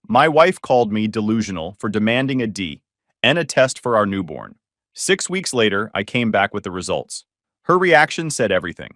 My wife called me delusional for demanding a D and a test for our newborn. 6 weeks later, I came back with the results. Her reaction said everything.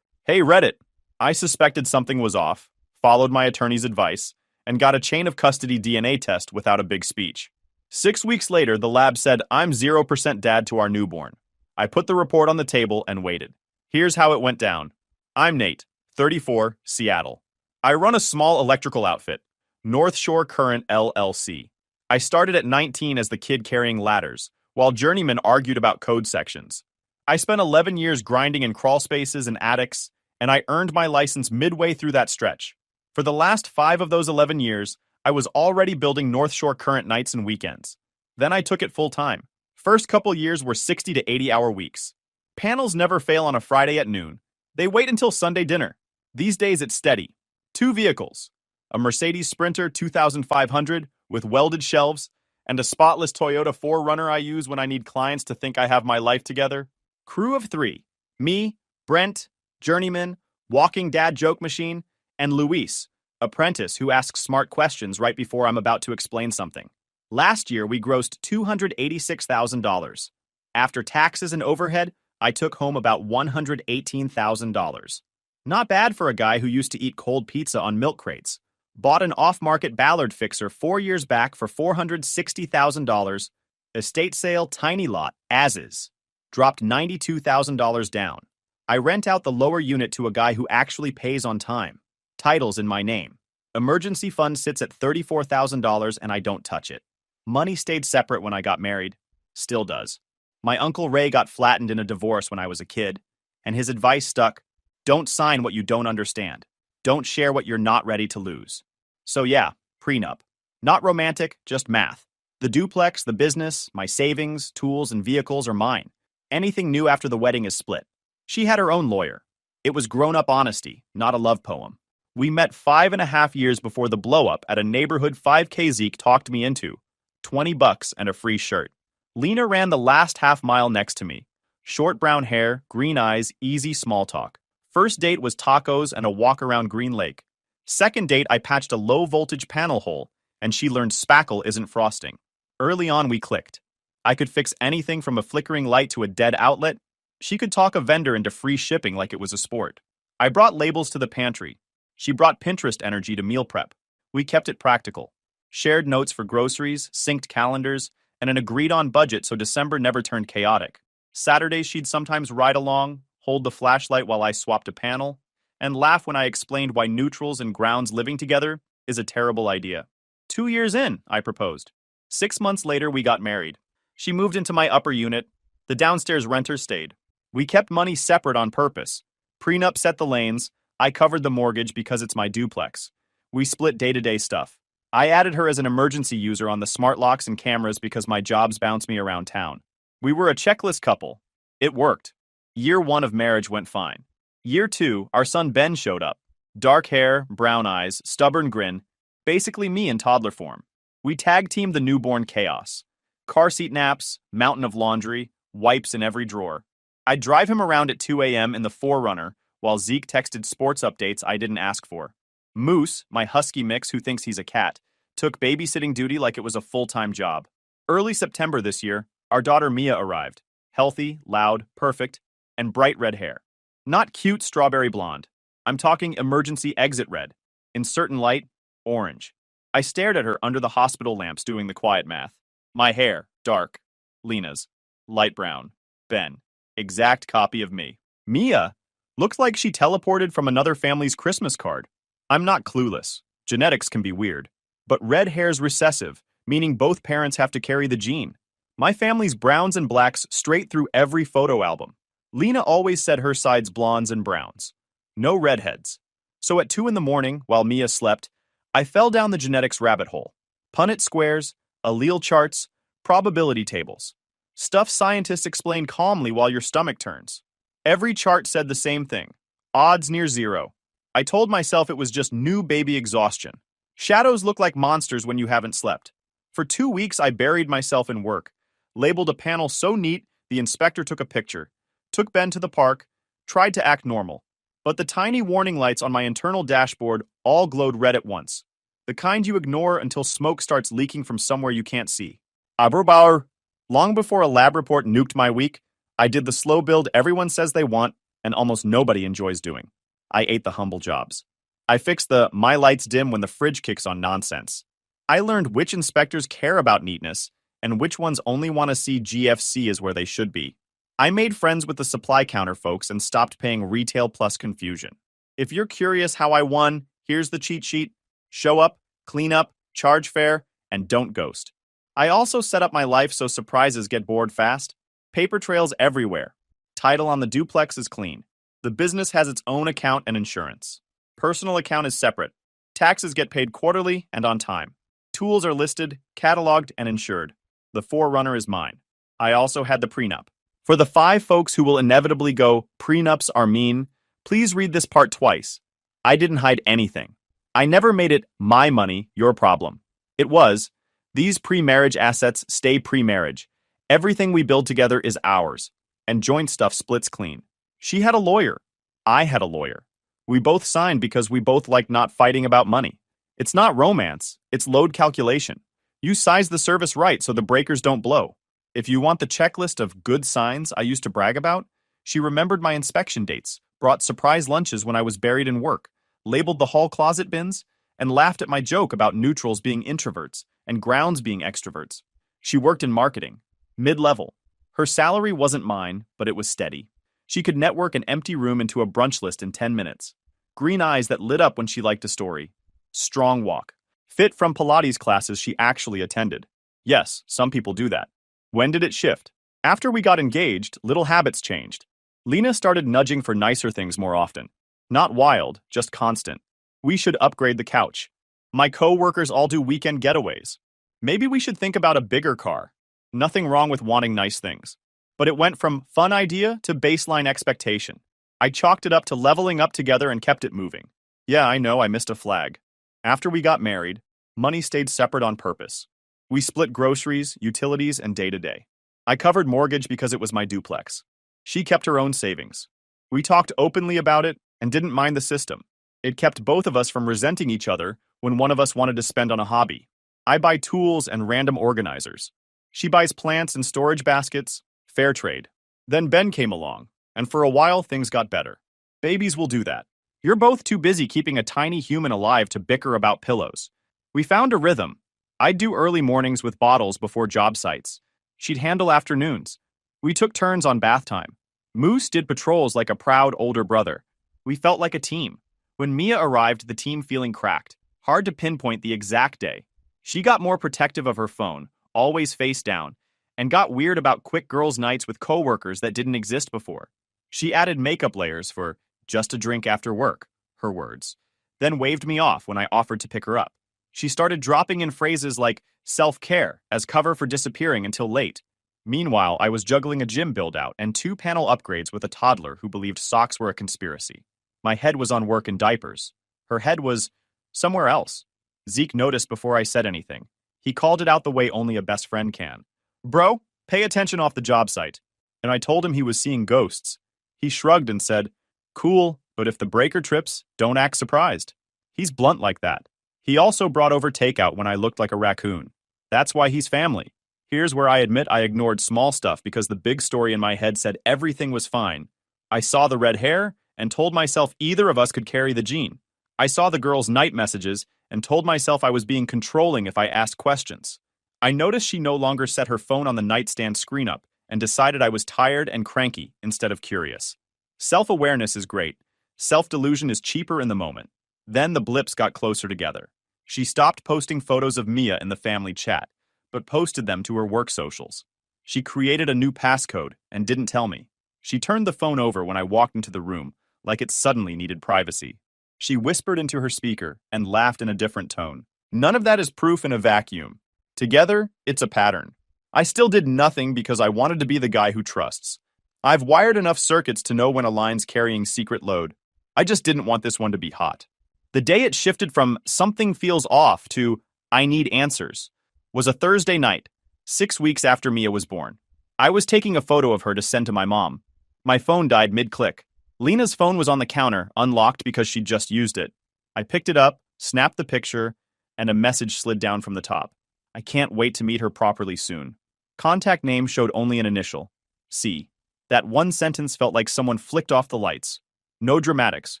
Hey, Reddit. I suspected something was off, followed my attorney's advice, and got a chain of custody DNA test without a big speech. 6 weeks later, the lab said I'm 0% dad to our newborn. I put the report on the table and waited. Here's how it went down. I'm Nate, 34, Seattle. I run a small electrical outfit, North Shore Current LLC. I started at 19 as the kid carrying ladders, while journeymen argued about code sections. I spent 11 years grinding in crawl spaces and attics, and I earned my license midway through that stretch. For the last 5 of those 11 years, I was already building North Shore Current nights and weekends. Then I took it full time. First couple years were 60 to 80-hour weeks. Panels never fail on a Friday at noon. They wait until Sunday dinner. These days it's steady. 2 vehicles, a Mercedes Sprinter 2500 with welded shelves, and a spotless Toyota 4Runner I use when I need clients to think I have my life together. Crew of 3, me, Brent, journeyman, walking dad joke machine, and Luis, apprentice who asks smart questions right before I'm about to explain something. Last year, we grossed $286,000. After taxes and overhead, I took home about $118,000. Not bad for a guy who used to eat cold pizza on milk crates. Bought an off-market Ballard fixer 4 years back for $460,000. Estate sale, tiny lot, as is. Dropped $92,000 down. I rent out the lower unit to a guy who actually pays on time. Titles in my name. Emergency fund sits at $34,000 and I don't touch it. Money stayed separate when I got married. Still does. My Uncle Ray got flattened in a divorce when I was a kid, and his advice stuck: don't sign what you don't understand. Don't share what you're not ready to lose. So yeah, prenup. Not romantic, just math. The duplex, the business, my savings, tools, and vehicles are mine. Anything new after the wedding is split. She had her own lawyer. It was grown-up honesty, not a love poem. We met 5.5 years before the blow-up at a neighborhood 5K Zeke talked me into. $20 and a free shirt. Lena ran the last half mile next to me. Short brown hair, green eyes, easy small talk. First date was tacos and a walk around Green Lake. Second date, I patched a low-voltage panel hole, and she learned spackle isn't frosting. Early on, we clicked. I could fix anything from a flickering light to a dead outlet. She could talk a vendor into free shipping like it was a sport. I brought labels to the pantry. She brought Pinterest energy to meal prep. We kept it practical. Shared notes for groceries, synced calendars, and an agreed-on budget so December never turned chaotic. Saturdays, she'd sometimes ride along, hold the flashlight while I swapped a panel, and laugh when I explained why neutrals and grounds living together is a terrible idea. 2 years in, I proposed. 6 months later, we got married. She moved into my upper unit. The downstairs renter stayed. We kept money separate on purpose. Prenup set the lanes. I covered the mortgage because it's my duplex. We split day-to-day stuff. I added her as an emergency user on the smart locks and cameras because my jobs bounce me around town. We were a checklist couple. It worked. Year 1 of marriage went fine. Year 2, our son Ben showed up. Dark hair, brown eyes, stubborn grin, basically me in toddler form. We tag-teamed the newborn chaos. Car seat naps, mountain of laundry, wipes in every drawer. I'd drive him around at 2 a.m. in the 4Runner while Zeke texted sports updates I didn't ask for. Moose, my husky mix who thinks he's a cat, took babysitting duty like it was a full-time job. Early September this year, our daughter Mia arrived. Healthy, loud, perfect, and bright red hair. Not cute strawberry blonde. I'm talking emergency exit red. In certain light, orange. I stared at her under the hospital lamps doing the quiet math. My hair, dark. Lena's, light brown. Ben, exact copy of me. Mia looked like she teleported from another family's Christmas card. I'm not clueless. Genetics can be weird. But red hair's recessive, meaning both parents have to carry the gene. My family's browns and blacks straight through every photo album. Lena always said her side's blondes and browns. No redheads. So at 2 in the morning, while Mia slept, I fell down the genetics rabbit hole. Punnett squares, allele charts, probability tables. Stuff scientists explain calmly while your stomach turns. Every chart said the same thing. Odds near zero. I told myself it was just new baby exhaustion. Shadows look like monsters when you haven't slept. For 2 weeks, I buried myself in work. Labeled a panel so neat, the inspector took a picture. Took Ben to the park. Tried to act normal. But the tiny warning lights on my internal dashboard all glowed red at once. The kind you ignore until smoke starts leaking from somewhere you can't see. Aberbauer. Long before a lab report nuked my week, I did the slow build everyone says they want and almost nobody enjoys doing. I ate the humble jobs. I fixed the my lights dim when the fridge kicks on nonsense. I learned which inspectors care about neatness and which ones only want to see GFC is where they should be. I made friends with the supply counter folks and stopped paying retail plus confusion. If you're curious how I won, here's the cheat sheet. Show up, clean up, charge fair, and don't ghost. I also set up my life so surprises get bored fast. Paper trails everywhere. Title on the duplex is clean. The business has its own account and insurance. Personal account is separate. Taxes get paid quarterly and on time. Tools are listed, cataloged, and insured. The forerunner is mine. I also had the prenup. For the 5 folks who will inevitably go, prenups are mean, please read this part twice. I didn't hide anything. I never made it my money, your problem. It was, these pre-marriage assets stay pre-marriage. Everything we build together is ours, and joint stuff splits clean. She had a lawyer. I had a lawyer. We both signed because we both like not fighting about money. It's not romance, it's load calculation. You size the service right so the breakers don't blow. If you want the checklist of good signs I used to brag about, she remembered my inspection dates, brought surprise lunches when I was buried in work, labeled the hall closet bins, and laughed at my joke about neutrals being introverts and grounds being extroverts. She worked in marketing, mid-level. Her salary wasn't mine, but it was steady. She could network an empty room into a brunch list in 10 minutes. Green eyes that lit up when she liked a story. Strong walk. Fit from Pilates classes she actually attended. Yes, some people do that. When did it shift? After we got engaged, little habits changed. Lena started nudging for nicer things more often. Not wild, just constant. We should upgrade the couch. My co-workers all do weekend getaways. Maybe we should think about a bigger car. Nothing wrong with wanting nice things. But it went from fun idea to baseline expectation. I chalked it up to leveling up together and kept it moving. Yeah, I know I missed a flag. After we got married, money stayed separate on purpose. We split groceries, utilities, and day-to-day. I covered mortgage because it was my duplex. She kept her own savings. We talked openly about it and didn't mind the system. It kept both of us from resenting each other when one of us wanted to spend on a hobby. I buy tools and random organizers. She buys plants and storage baskets, fair trade. Then Ben came along, and for a while things got better. Babies will do that. You're both too busy keeping a tiny human alive to bicker about pillows. We found a rhythm. I'd do early mornings with bottles before job sites. She'd handle afternoons. We took turns on bath time. Moose did patrols like a proud older brother. We felt like a team. When Mia arrived, the team feeling cracked. Hard to pinpoint the exact day. She got more protective of her phone, always face down, and got weird about quick girls' nights with coworkers that didn't exist before. She added makeup layers for just a drink after work, her words, then waved me off when I offered to pick her up. She started dropping in phrases like self-care as cover for disappearing until late. Meanwhile, I was juggling a gym build-out and 2-panel upgrades with a toddler who believed socks were a conspiracy. My head was on work and diapers. Her head was somewhere else. Zeke noticed before I said anything. He called it out the way only a best friend can. Bro, pay attention off the job site. And I told him he was seeing ghosts. He shrugged and said, cool, but if the breaker trips, don't act surprised. He's blunt like that. He also brought over takeout when I looked like a raccoon. That's why he's family. Here's where I admit I ignored small stuff because the big story in my head said everything was fine. I saw the red hair and told myself either of us could carry the gene. I saw the girl's night messages and told myself I was being controlling if I asked questions. I noticed she no longer set her phone on the nightstand screen up and decided I was tired and cranky instead of curious. Self-awareness is great. Self-delusion is cheaper in the moment. Then the blips got closer together. She stopped posting photos of Mia in the family chat, but posted them to her work socials. She created a new passcode and didn't tell me. She turned the phone over when I walked into the room, like it suddenly needed privacy. She whispered into her speaker and laughed in a different tone. None of that is proof in a vacuum. Together, it's a pattern. I still did nothing because I wanted to be the guy who trusts. I've wired enough circuits to know when a line's carrying secret load. I just didn't want this one to be hot. The day it shifted from something feels off to I need answers was a Thursday night, 6 weeks after Mia was born. I was taking a photo of her to send to my mom. My phone died mid-click. Lena's phone was on the counter, unlocked because she'd just used it. I picked it up, snapped the picture, and a message slid down from the top. I can't wait to meet her properly soon. Contact name showed only an initial. C. That one sentence felt like someone flicked off the lights. No dramatics.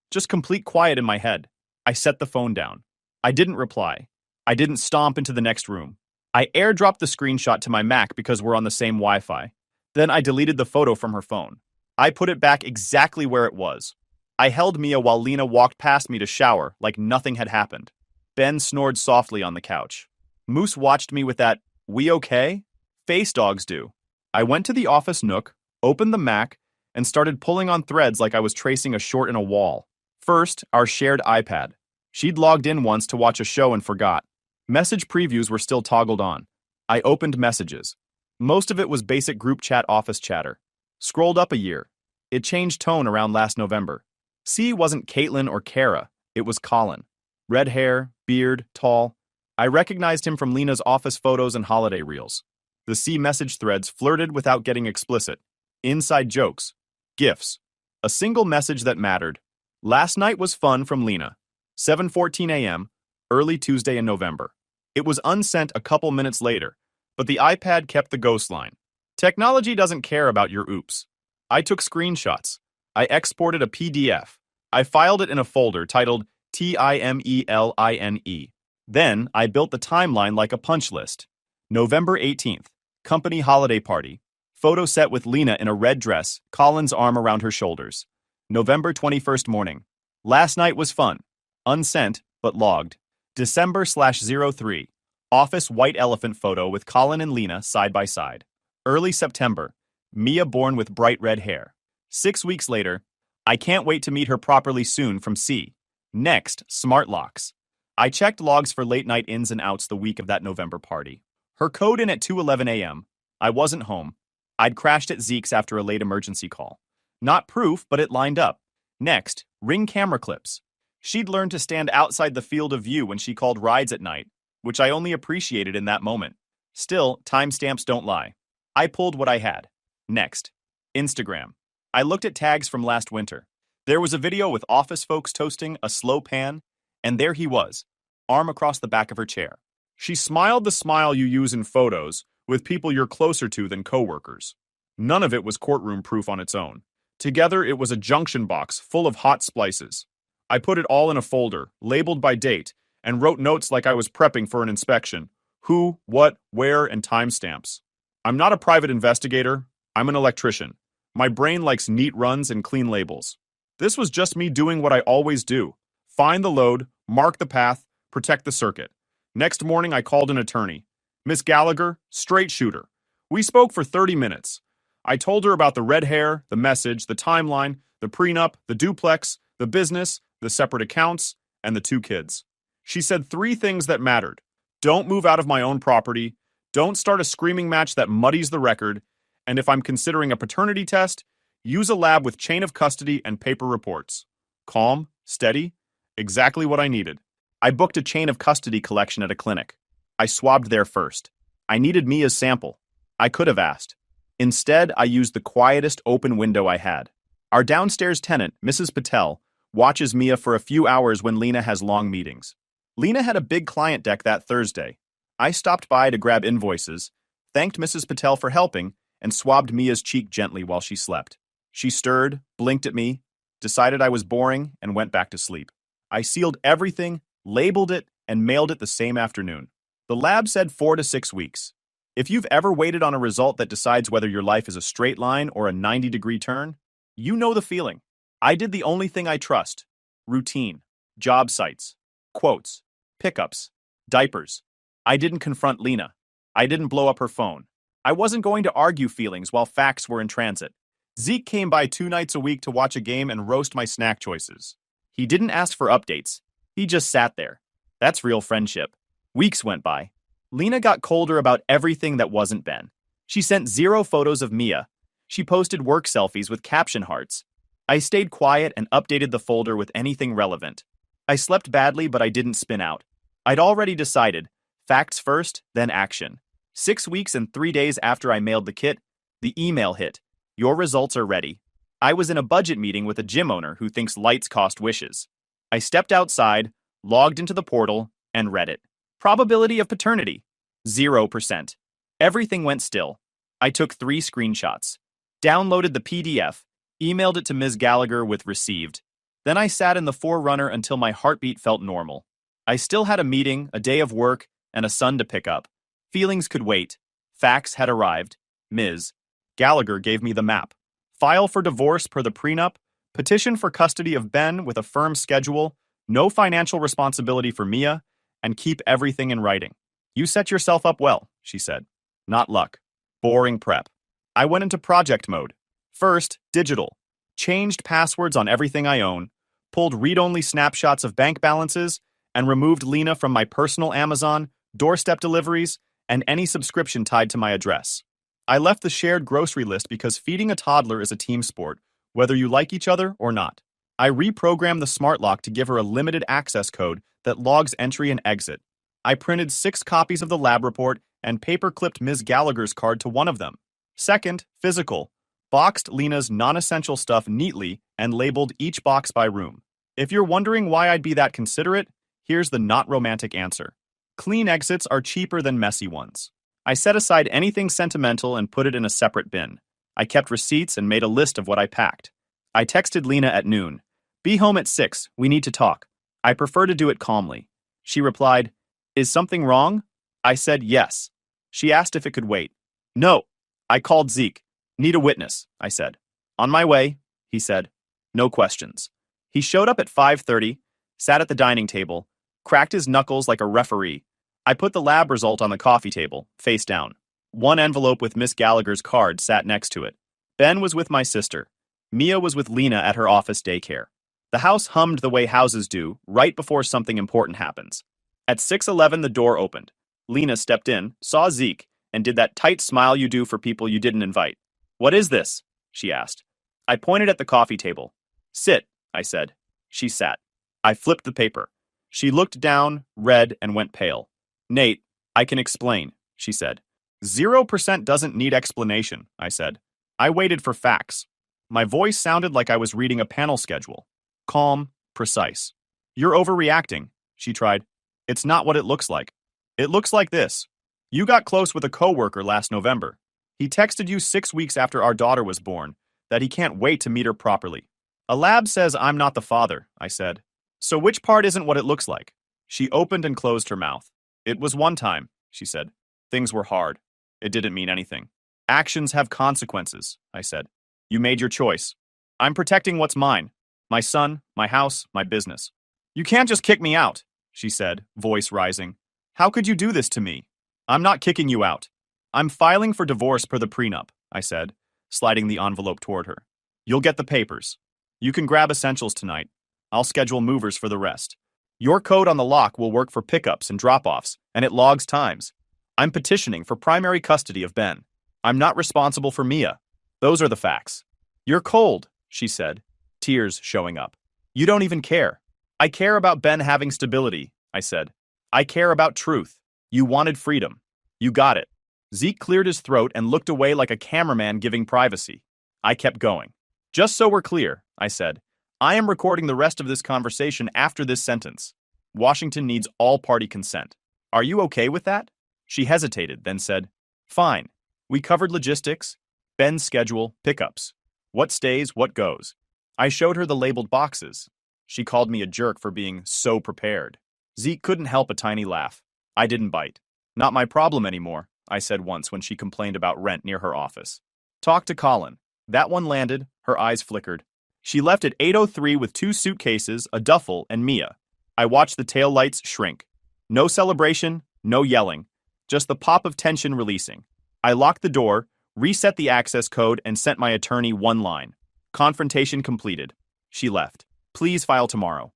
Just complete quiet in my head. I set the phone down. I didn't reply. I didn't stomp into the next room. I airdropped the screenshot to my Mac because we're on the same Wi-Fi. Then I deleted the photo from her phone. I put it back exactly where it was. I held Mia while Lena walked past me to shower like nothing had happened. Ben snored softly on the couch. Moose watched me with that, "We okay?" face dogs do. I went to the office nook, opened the Mac, and started pulling on threads like I was tracing a short in a wall. First, our shared iPad. She'd logged in once to watch a show and forgot. Message previews were still toggled on. I opened messages. Most of it was basic group chat office chatter. Scrolled up a year. It changed tone around last November. C wasn't Caitlin or Kara. It was Colin. Red hair, beard, tall. I recognized him from Lena's office photos and holiday reels. The C message threads flirted without getting explicit. Inside jokes. GIFs. A single message that mattered. Last night was fun from Lena. 7:14 a.m., early Tuesday in November. It was unsent a couple minutes later, but the iPad kept the ghost line. Technology doesn't care about your oops. I took screenshots. I exported a PDF. I filed it in a folder titled TIMELINE. Then I built the timeline like a punch list. November 18th, company holiday party. Photo set with Lena in a red dress, Colin's arm around her shoulders. November 21st morning. Last night was fun. Unsent, but logged. December/03. Office white elephant photo with Colin and Lena side by side. Early September. Mia born with bright red hair. 6 weeks later. I can't wait to meet her properly soon from C. Next, smart locks. I checked logs for late night ins and outs the week of that November party. Her code in at 2:11 a.m. I wasn't home. I'd crashed at Zeke's after a late emergency call. Not proof, but it lined up. Next, Ring camera clips. She'd learned to stand outside the field of view when she called rides at night, which I only appreciated in that moment. Still, timestamps don't lie. I pulled what I had. Next, Instagram. I looked at tags from last winter. There was a video with office folks toasting a slow pan, and there he was, arm across the back of her chair. She smiled the smile you use in photos with people you're closer to than coworkers. None of it was courtroom proof on its own. Together, it was a junction box full of hot splices. I put it all in a folder, labeled by date, and wrote notes like I was prepping for an inspection. Who, what, where, and timestamps. I'm not a private investigator. I'm an electrician. My brain likes neat runs and clean labels. This was just me doing what I always do. Find the load, mark the path, protect the circuit. Next morning, I called an attorney. Miss Gallagher, straight shooter. We spoke for 30 minutes. I told her about the red hair, the message, the timeline, the prenup, the duplex, the business, the separate accounts, and the 2 kids. She said 3 things that mattered. Don't move out of my own property. Don't start a screaming match that muddies the record. And if I'm considering a paternity test, use a lab with chain of custody and paper reports. Calm, steady, exactly what I needed. I booked a chain of custody collection at a clinic. I swabbed there first. I needed Mia's sample. I could have asked. Instead, I used the quietest open window I had. Our downstairs tenant, Mrs. Patel, watches Mia for a few hours when Lena has long meetings. Lena had a big client deck that Thursday. I stopped by to grab invoices, thanked Mrs. Patel for helping, and swabbed Mia's cheek gently while she slept. She stirred, blinked at me, decided I was boring, and went back to sleep. I sealed everything, labeled it, and mailed it the same afternoon. The lab said 4 to 6 weeks. If you've ever waited on a result that decides whether your life is a straight line or a 90-degree turn, you know the feeling. I did the only thing I trust. Routine, job sites, quotes, pickups, diapers. I didn't confront Lena. I didn't blow up her phone. I wasn't going to argue feelings while facts were in transit. Zeke came by 2 nights a week to watch a game and roast my snack choices. He didn't ask for updates. He just sat there. That's real friendship. Weeks went by. Lena got colder about everything that wasn't Ben. She sent 0 photos of Mia. She posted work selfies with caption hearts. I stayed quiet and updated the folder with anything relevant. I slept badly, but I didn't spin out. I'd already decided, facts first, then action. 6 weeks and 3 days after I mailed the kit, the email hit. Your results are ready. I was in a budget meeting with a gym owner who thinks lights cost wishes. I stepped outside, logged into the portal, and read it. Probability of paternity, 0%. Everything went still. I took 3 screenshots, downloaded the PDF, emailed it to Ms. Gallagher with received. Then I sat in the Forerunner until my heartbeat felt normal. I still had a meeting, a day of work, and a son to pick up. Feelings could wait. Facts had arrived. Ms. Gallagher gave me the map. File for divorce per the prenup, petition for custody of Ben with a firm schedule, no financial responsibility for Mia, and keep everything in writing. You set yourself up well, she said. Not luck. Boring prep. I went into project mode. First, digital. Changed passwords on everything I own, pulled read-only snapshots of bank balances, and removed Lena from my personal Amazon, doorstep deliveries, and any subscription tied to my address. I left the shared grocery list because feeding a toddler is a team sport, whether you like each other or not. I reprogrammed the smart lock to give her a limited access code that logs entry and exit. I printed 6 copies of the lab report and paper-clipped Ms. Gallagher's card to one of them. Second, physical. Boxed Lena's non-essential stuff neatly and labeled each box by room. If you're wondering why I'd be that considerate, here's the not romantic answer. Clean exits are cheaper than messy ones. I set aside anything sentimental and put it in a separate bin. I kept receipts and made a list of what I packed. I texted Lena at noon. Be home at 6, we need to talk. I prefer to do it calmly. She replied, Is something wrong? I said yes. She asked if it could wait. No. I called Zeke. Need a witness, I said. On my way, he said. No questions. He showed up at 5:30, sat at the dining table, cracked his knuckles like a referee. I put the lab result on the coffee table, face down. One envelope with Miss Gallagher's card sat next to it. Ben was with my sister. Mia was with Lena at her office daycare. The house hummed the way houses do right before something important happens. At 6:11, the door opened. Lena stepped in, saw Zeke, and did that tight smile you do for people you didn't invite. What is this? She asked. I pointed at the coffee table. Sit, I said. She sat. I flipped the paper. She looked down, read, and went pale. Nate, I can explain, she said. 0% doesn't need explanation, I said. I waited for facts. My voice sounded like I was reading a panel schedule. Calm, precise. You're overreacting, she tried. It's not what it looks like. It looks like this. You got close with a coworker last November. He texted you 6 weeks after our daughter was born that he can't wait to meet her properly. A lab says I'm not the father, I said. So which part isn't what it looks like? She opened and closed her mouth. It was one time, she said. Things were hard. It didn't mean anything. Actions have consequences, I said. You made your choice. I'm protecting what's mine. My son, my house, my business. You can't just kick me out, she said, voice rising. How could you do this to me? I'm not kicking you out. I'm filing for divorce per the prenup, I said, sliding the envelope toward her. You'll get the papers. You can grab essentials tonight. I'll schedule movers for the rest. Your code on the lock will work for pickups and drop-offs, and it logs times. I'm petitioning for primary custody of Ben. I'm not responsible for Mia. Those are the facts. You're cold, she said, tears showing up. You don't even care. I care about Ben having stability, I said. I care about truth. You wanted freedom. You got it. Zeke cleared his throat and looked away like a cameraman giving privacy. I kept going. Just so we're clear, I said, I am recording the rest of this conversation after this sentence. Washington needs all-party consent. Are you okay with that? She hesitated, then said, Fine. We covered logistics, Ben's schedule, pickups. What stays, what goes. I showed her the labeled boxes. She called me a jerk for being so prepared. Zeke couldn't help a tiny laugh. I didn't bite. Not my problem anymore, I said once when she complained about rent near her office. Talk to Colin. That one landed, her eyes flickered. She left at 8:03 with 2 suitcases, a duffel, and Mia. I watched the taillights shrink. No celebration, no yelling. Just the pop of tension releasing. I locked the door, reset the access code, and sent my attorney one line. Confrontation completed. She left. Please file tomorrow.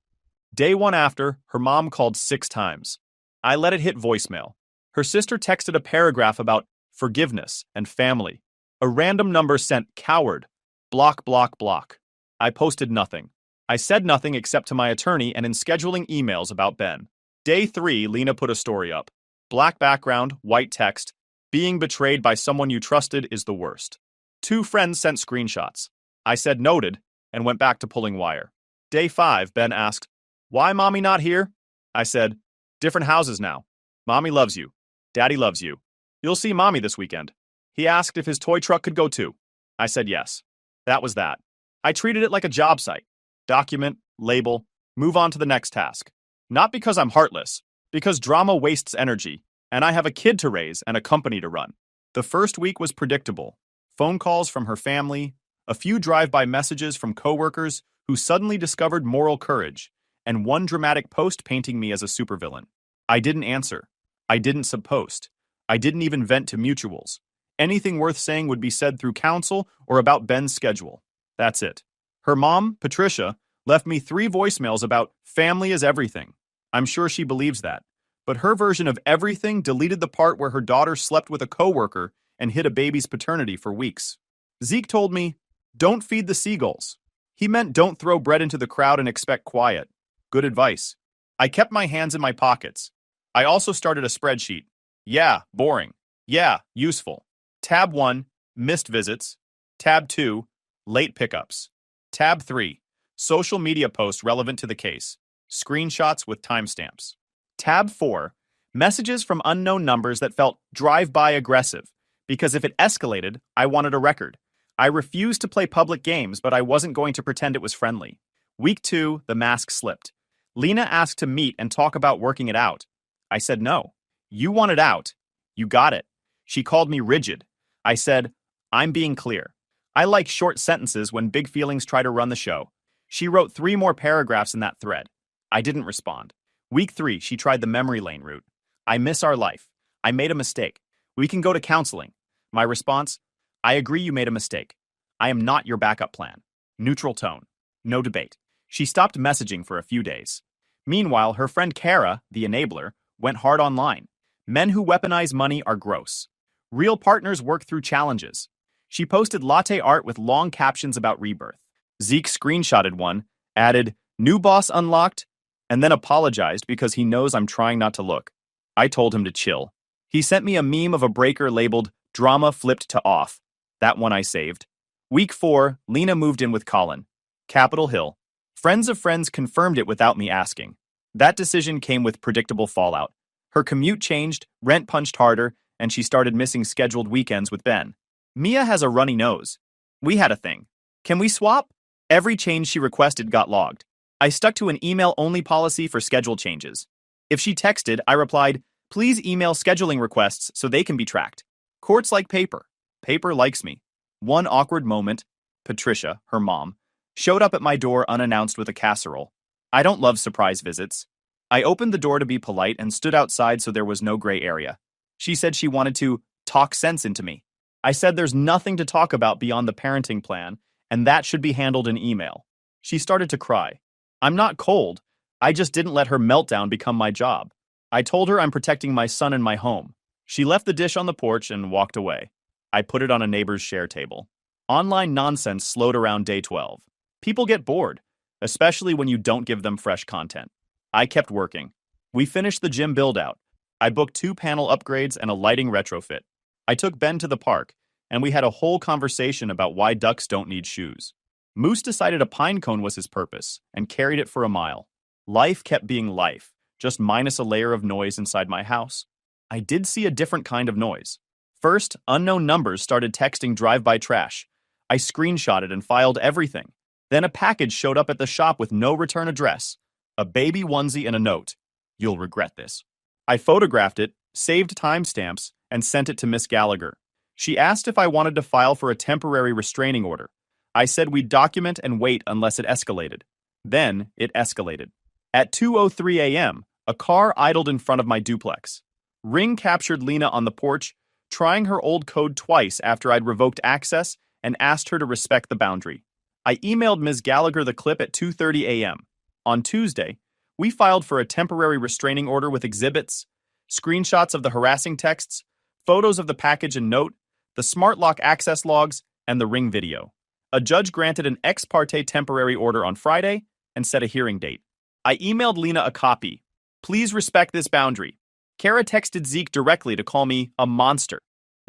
Day 1 after, her mom called 6 times. I let it hit voicemail. Her sister texted a paragraph about forgiveness and family. A random number sent coward. Block, block, block. I posted nothing. I said nothing except to my attorney and in scheduling emails about Ben. Day 3, Lena put a story up. Black background, white text. Being betrayed by someone you trusted is the worst. 2 friends sent screenshots. I said noted and went back to pulling wire. Day 5, Ben asked, Why mommy not here? I said, Different houses now. Mommy loves you. Daddy loves you. You'll see Mommy this weekend. He asked if his toy truck could go too. I said yes. That was that. I treated it like a job site. Document, label, move on to the next task. Not because I'm heartless, because drama wastes energy, and I have a kid to raise and a company to run. The first week was predictable. Phone calls from her family, a few drive-by messages from coworkers who suddenly discovered moral courage, and one dramatic post painting me as a supervillain. I didn't answer. I didn't subpost. I didn't even vent to mutuals. Anything worth saying would be said through counsel or about Ben's schedule. That's it. Her mom, Patricia, left me 3 voicemails about family is everything. I'm sure she believes that. But her version of everything deleted the part where her daughter slept with a coworker and hid a baby's paternity for weeks. Zeke told me, "Don't feed the seagulls." He meant don't throw bread into the crowd and expect quiet. Good advice. I kept my hands in my pockets. I also started a spreadsheet. Yeah, boring. Yeah, useful. Tab 1, missed visits. Tab 2, late pickups. Tab 3, social media posts relevant to the case. Screenshots with timestamps. Tab 4, messages from unknown numbers that felt drive-by aggressive, because if it escalated, I wanted a record. I refused to play public games, but I wasn't going to pretend it was friendly. Week 2, the mask slipped. Lena asked to meet and talk about working it out. I said no. You want it out. You got it. She called me rigid. I said, I'm being clear. I like short sentences when big feelings try to run the show. She wrote 3 more paragraphs in that thread. I didn't respond. Week 3, she tried the memory lane route. I miss our life. I made a mistake. We can go to counseling. My response, I agree you made a mistake. I am not your backup plan. Neutral tone. No debate. She stopped messaging for a few days. Meanwhile, her friend Kara, the enabler, went hard online. Men who weaponize money are gross. Real partners work through challenges. She posted latte art with long captions about rebirth. Zeke screenshotted one, added, new boss unlocked, and then apologized because he knows I'm trying not to look. I told him to chill. He sent me a meme of a breaker labeled, drama flipped to off. That one I saved. Week 4, Lena moved in with Colin. Capitol Hill. Friends of friends confirmed it without me asking. That decision came with predictable fallout. Her commute changed, rent punched harder, and she started missing scheduled weekends with Ben. Mia has a runny nose. We had a thing. Can we swap? Every change she requested got logged. I stuck to an email-only policy for schedule changes. If she texted, I replied, please email scheduling requests so they can be tracked. Courts like paper. Paper likes me. One awkward moment, Patricia, her mom, showed up at my door unannounced with a casserole. I don't love surprise visits. I opened the door to be polite and stood outside so there was no gray area. She said she wanted to talk sense into me. I said there's nothing to talk about beyond the parenting plan, and that should be handled in email. She started to cry. I'm not cold. I just didn't let her meltdown become my job. I told her I'm protecting my son and my home. She left the dish on the porch and walked away. I put it on a neighbor's share table. Online nonsense slowed around day 12. People get bored, especially when you don't give them fresh content. I kept working. We finished the gym build-out. I booked 2 panel upgrades and a lighting retrofit. I took Ben to the park, and we had a whole conversation about why ducks don't need shoes. Moose decided a pine cone was his purpose, and carried it for a mile. Life kept being life, just minus a layer of noise inside my house. I did see a different kind of noise. First, unknown numbers started texting drive-by trash. I screenshotted and filed everything. Then a package showed up at the shop with no return address. A baby onesie and a note. You'll regret this. I photographed it, saved timestamps, and sent it to Miss Gallagher. She asked if I wanted to file for a temporary restraining order. I said we'd document and wait unless it escalated. Then it escalated. At 2:03 a.m., a car idled in front of my duplex. Ring captured Lena on the porch, trying her old code twice after I'd revoked access and asked her to respect the boundary. I emailed Ms. Gallagher the clip at 2:30 a.m. On Tuesday, we filed for a temporary restraining order with exhibits, screenshots of the harassing texts, photos of the package and note, the smart lock access logs, and the Ring video. A judge granted an ex parte temporary order on Friday and set a hearing date. I emailed Lena a copy. Please respect this boundary. Kara texted Zeke directly to call me a monster.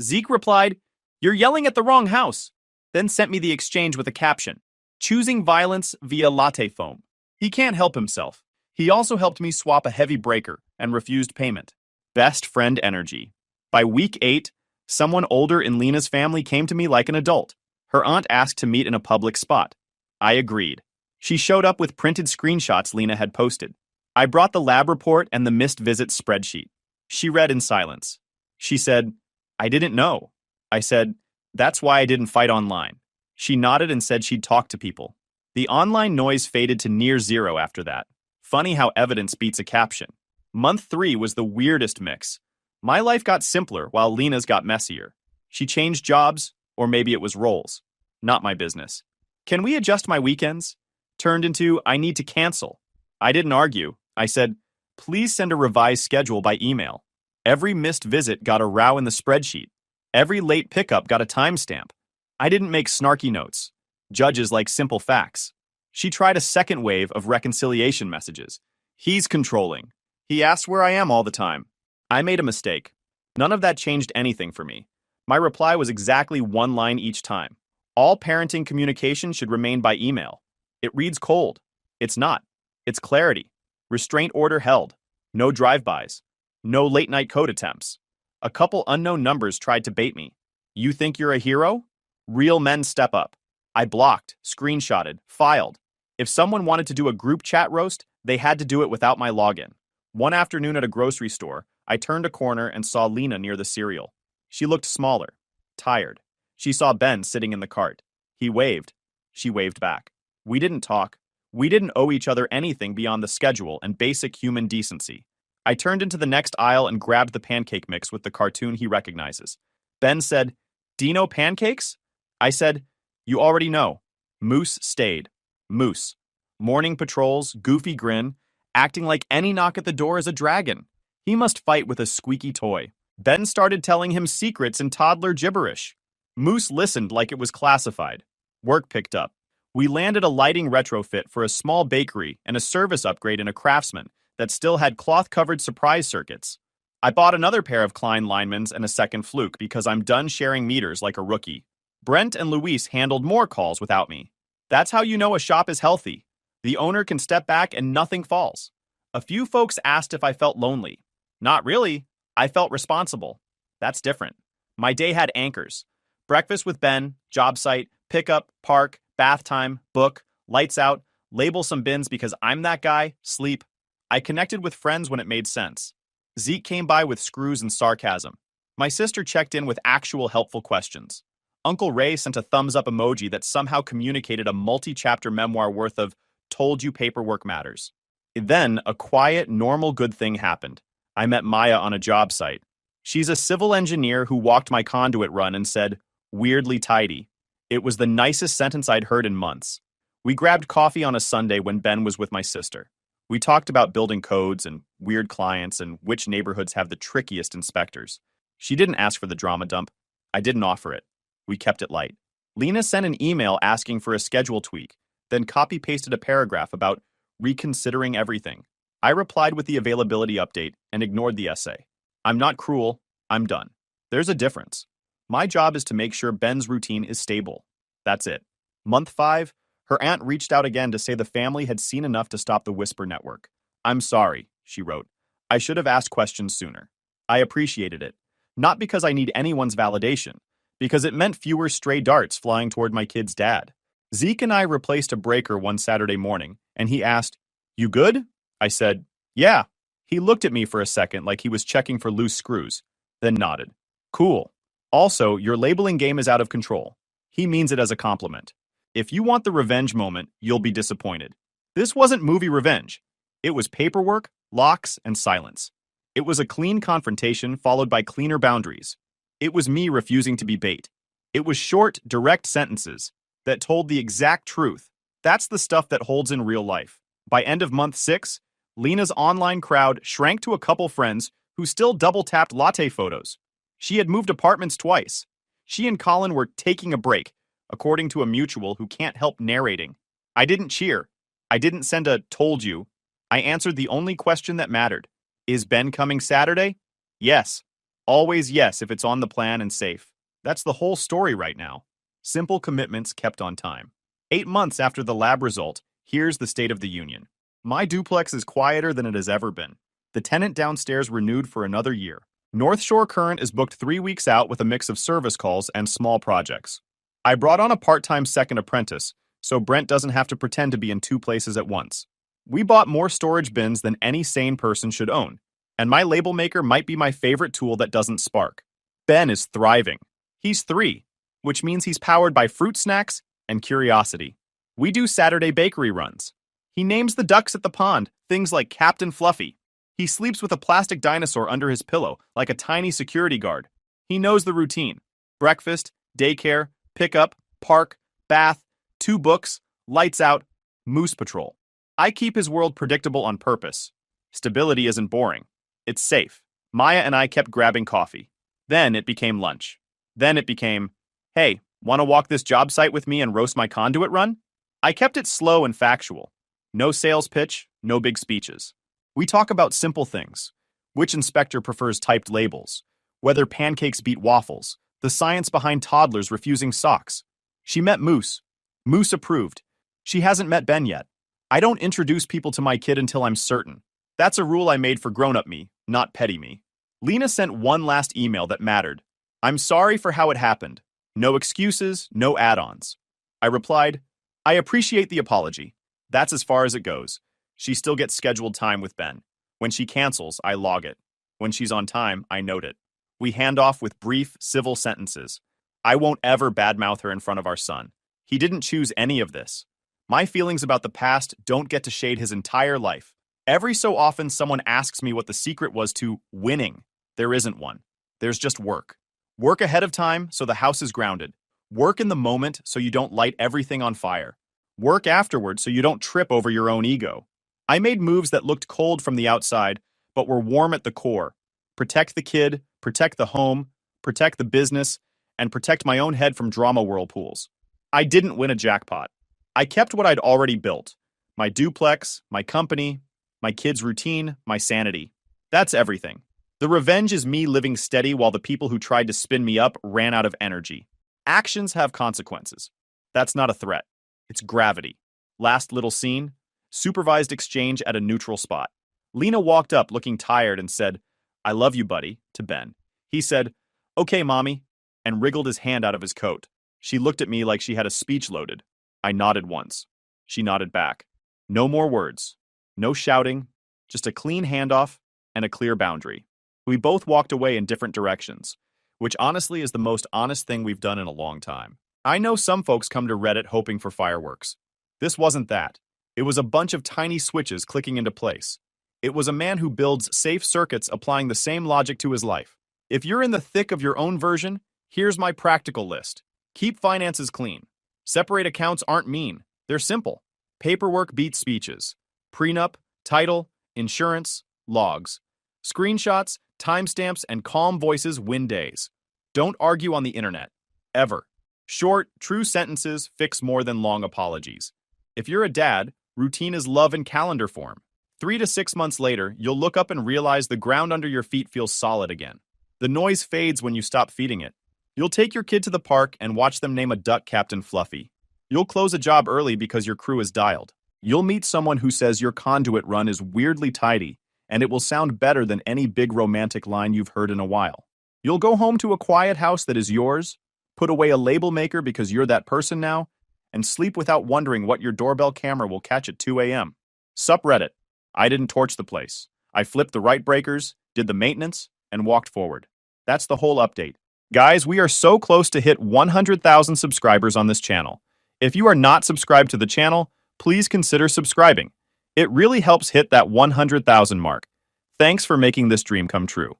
Zeke replied, you're yelling at the wrong house, then sent me the exchange with a caption, choosing violence via latte foam. He can't help himself. He also helped me swap a heavy breaker, and refused payment. Best friend energy. By week 8, someone older in Lena's family came to me like an adult. Her aunt asked to meet in a public spot. I agreed. She showed up with printed screenshots Lena had posted. I brought the lab report and the missed visit spreadsheet. She read in silence. She said, "I didn't know." I said, "That's why I didn't fight online." She nodded and said she'd talk to people. The online noise faded to near zero after that. Funny how evidence beats a caption. Month 3 was the weirdest mix. My life got simpler while Lena's got messier. She changed jobs, or maybe it was roles. Not my business. "Can we adjust my weekends?" Turned into, "I need to cancel." I didn't argue. I said, "Please send a revised schedule by email." Every missed visit got a row in the spreadsheet. Every late pickup got a timestamp. I didn't make snarky notes. Judges like simple facts. She tried a second wave of reconciliation messages. "He's controlling. He asks where I am all the time." I made a mistake. None of that changed anything for me. My reply was exactly one line each time. All parenting communication should remain by email. It reads cold. It's not. It's clarity. Restraint order held. No drive-bys. No late-night code attempts. A couple unknown numbers tried to bait me. "You think you're a hero?" Real men step up. I blocked, screenshotted, filed. If someone wanted to do a group chat roast, they had to do it without my login. One afternoon at a grocery store, I turned a corner and saw Lena near the cereal. She looked smaller, tired. She saw Ben sitting in the cart. He waved. She waved back. We didn't talk. We didn't owe each other anything beyond the schedule and basic human decency. I turned into the next aisle and grabbed the pancake mix with the cartoon he recognizes. Ben said, "Dino pancakes?" I said, "You already know." Moose stayed. Moose. Morning patrols, goofy grin, acting like any knock at the door is a dragon. He must fight with a squeaky toy. Ben started telling him secrets in toddler gibberish. Moose listened like it was classified. Work picked up. We landed a lighting retrofit for a small bakery and a service upgrade in a Craftsman that still had cloth-covered surprise circuits. I bought another pair of Klein linemans and a second Fluke because I'm done sharing meters like a rookie. Brent and Luis handled more calls without me. That's how you know a shop is healthy. The owner can step back and nothing falls. A few folks asked if I felt lonely. Not really. I felt responsible. That's different. My day had anchors. Breakfast with Ben, job site, pickup, park, bath time, book, lights out, label some bins because I'm that guy, sleep. I connected with friends when it made sense. Zeke came by with screws and sarcasm. My sister checked in with actual helpful questions. Uncle Ray sent a thumbs-up emoji that somehow communicated a multi-chapter memoir worth of "told you paperwork matters." Then, a quiet, normal good thing happened. I met Maya on a job site. She's a civil engineer who walked my conduit run and said, "Weirdly tidy." It was the nicest sentence I'd heard in months. We grabbed coffee on a Sunday when Ben was with my sister. We talked about building codes and weird clients and which neighborhoods have the trickiest inspectors. She didn't ask for the drama dump. I didn't offer it. We kept it light. Lena sent an email asking for a schedule tweak, then copy-pasted a paragraph about reconsidering everything. I replied with the availability update and ignored the essay. I'm not cruel. I'm done. There's a difference. My job is to make sure Ben's routine is stable. That's it. Month 5, her aunt reached out again to say the family had seen enough to stop the Whisper network. "I'm sorry," she wrote. "I should have asked questions sooner." I appreciated it. Not because I need anyone's validation, because it meant fewer stray darts flying toward my kid's dad. Zeke and I replaced a breaker one Saturday morning, and he asked, "You good?" I said, "Yeah." He looked at me for a second like he was checking for loose screws, then nodded. "Cool. Also, your labeling game is out of control." He means it as a compliment. If you want the revenge moment, you'll be disappointed. This wasn't movie revenge. It was paperwork, locks, and silence. It was a clean confrontation followed by cleaner boundaries. It was me refusing to be bait. It was short, direct sentences that told the exact truth. That's the stuff that holds in real life. By end of month 6, Lena's online crowd shrank to a couple friends who still double-tapped latte photos. She had moved apartments twice. She and Colin were taking a break, according to a mutual who can't help narrating. I didn't cheer. I didn't send a "told you." I answered the only question that mattered. Is Ben coming Saturday? Yes. Always yes if it's on the plan and safe. That's the whole story right now. Simple commitments kept on time. 8 months after the lab result, here's the state of the union. My duplex is quieter than it has ever been. The tenant downstairs renewed for another year. North Shore Current is booked 3 weeks out with a mix of service calls and small projects. I brought on a part-time second apprentice, so Brent doesn't have to pretend to be in 2 places at once. We bought more storage bins than any sane person should own, and my label maker might be my favorite tool that doesn't spark. Ben is thriving. He's 3, which means he's powered by fruit snacks and curiosity. We do Saturday bakery runs. He names the ducks at the pond things like Captain Fluffy. He sleeps with a plastic dinosaur under his pillow like a tiny security guard. He knows the routine. Breakfast, daycare, pickup, park, bath, 2 books, lights out, moose patrol. I keep his world predictable on purpose. Stability isn't boring. It's safe. Maya and I kept grabbing coffee. Then it became lunch. Then it became, hey, want to walk this job site with me and roast my conduit run? I kept it slow and factual. No sales pitch, no big speeches. We talk about simple things. Which inspector prefers typed labels? Whether pancakes beat waffles? The science behind toddlers refusing socks? She met Moose. Moose approved. She hasn't met Ben yet. I don't introduce people to my kid until I'm certain. That's a rule I made for grown-up me, not petty me. Lena sent one last email that mattered. I'm sorry for how it happened. No excuses, no add-ons. I replied, I appreciate the apology. That's as far as it goes. She still gets scheduled time with Ben. When she cancels, I log it. When she's on time, I note it. We hand off with brief, civil sentences. I won't ever badmouth her in front of our son. He didn't choose any of this. My feelings about the past don't get to shade his entire life. Every so often, someone asks me what the secret was to winning. There isn't one. There's just work. Work ahead of time so the house is grounded. Work in the moment so you don't light everything on fire. Work afterward so you don't trip over your own ego. I made moves that looked cold from the outside, but were warm at the core. Protect the kid, protect the home, protect the business, and protect my own head from drama whirlpools. I didn't win a jackpot. I kept what I'd already built. My duplex, my company, my kid's routine, my sanity. That's everything. The revenge is me living steady while the people who tried to spin me up ran out of energy. Actions have consequences. That's not a threat. It's gravity. Last little scene, supervised exchange at a neutral spot. Lena walked up looking tired and said, I love you, buddy, to Ben. He said, okay, mommy, and wriggled his hand out of his coat. She looked at me like she had a speech loaded. I nodded once. She nodded back. No more words. No shouting. Just a clean handoff and a clear boundary. We both walked away in different directions, which honestly is the most honest thing we've done in a long time. I know some folks come to Reddit hoping for fireworks. This wasn't that. It was a bunch of tiny switches clicking into place. It was a man who builds safe circuits applying the same logic to his life. If you're in the thick of your own version, here's my practical list. Keep finances clean. Separate accounts aren't mean. They're simple. Paperwork beats speeches. Prenup, title, insurance, logs. Screenshots, timestamps, and calm voices win days. Don't argue on the internet. Ever. Short, true sentences fix more than long apologies. If you're a dad, routine is love in calendar form. 3 to 6 months later, you'll look up and realize the ground under your feet feels solid again. The noise fades when you stop feeding it. You'll take your kid to the park and watch them name a duck Captain Fluffy. You'll close a job early because your crew is dialed. You'll meet someone who says your conduit run is weirdly tidy, and it will sound better than any big romantic line you've heard in a while. You'll go home to a quiet house that is yours, put away a label maker because you're that person now, and sleep without wondering what your doorbell camera will catch at 2 a.m. Sup Reddit. I didn't torch the place. I flipped the right breakers, did the maintenance, and walked forward. That's the whole update. Guys, we are so close to hit 100,000 subscribers on this channel. If you are not subscribed to the channel, please consider subscribing. It really helps hit that 100,000 mark. Thanks for making this dream come true.